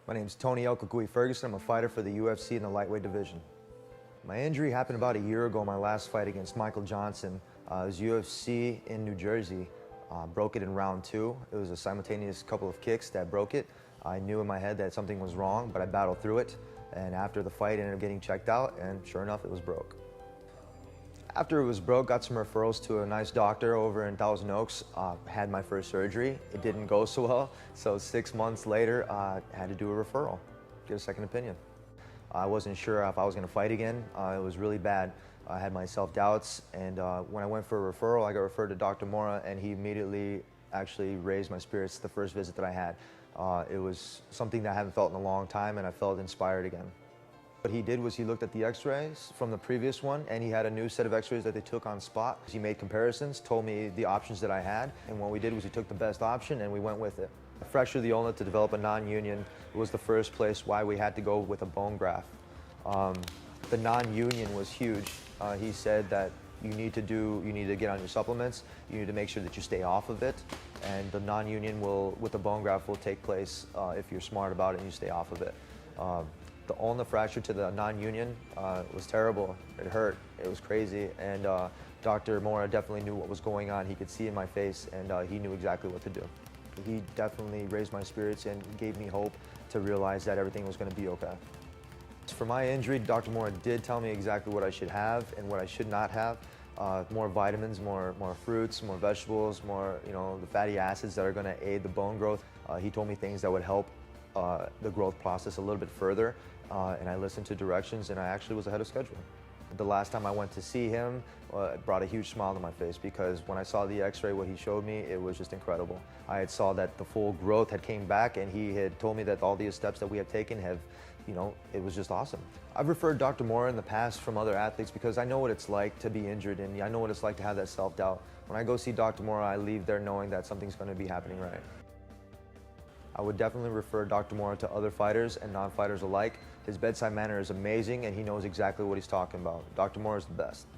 My name's Tony Cucuy Ferguson. I'm a fighter for the UFC in the lightweight division. My injury happened about a year ago, my last fight against Michael Johnson. It was UFC in New Jersey. Broke it in round 2. It was a simultaneous couple of kicks that broke it. I knew in my head that something was wrong, but I battled through it. And after the fight, I ended up getting checked out, and sure enough, it was broke. After it was broke, got some referrals to a nice doctor over in Thousand Oaks. Had my first surgery. It didn't go so well, so 6 months later, had to do a referral, get a second opinion. I wasn't sure if I was going to fight again. It was really bad. I had my self-doubts, and when I went for a referral, I got referred to Dr. Mora, and he immediately actually raised my spirits the first visit that I had. It was something that I haven't felt in a long time, and I felt inspired again. What he did was he looked at the x-rays from the previous one, and he had a new set of x-rays that they took on spot. He made comparisons, told me the options that I had, and what we did was he took the best option and we went with it. A fracture of the ulnar to develop a non-union was the first place why we had to go with a bone graft. The non-union was huge. He said that you need to get on your supplements, you need to make sure that you stay off of it, and the non-union with the bone graft will take place if you're smart about it and you stay off of it. The ulnar fracture to the non-union was terrible. It hurt. It was crazy. And Dr. Mora definitely knew what was going on. He could see in my face, and he knew exactly what to do. He definitely raised my spirits and gave me hope to realize that everything was going to be okay. For my injury, Dr. Mora did tell me exactly what I should have and what I should not have. More vitamins, more fruits, more vegetables, more the fatty acids that are going to aid the bone growth. He told me things that would help the growth process a little bit further, and I listened to directions, and I actually was ahead of schedule. The last time I went to see him, it brought a huge smile to my face, because when I saw the x-ray, what he showed me, it was just incredible. I had saw that the full growth had came back, and he had told me that all these steps that we had taken have, it was just awesome. I've referred Dr. Mora in the past from other athletes because I know what it's like to be injured, and I know what it's like to have that self-doubt. When I go see Dr. Mora, I leave there knowing that something's going to be happening right. I would definitely refer Dr. Mora to other fighters and non-fighters alike. His bedside manner is amazing, and he knows exactly what he's talking about. Dr. Mora is the best.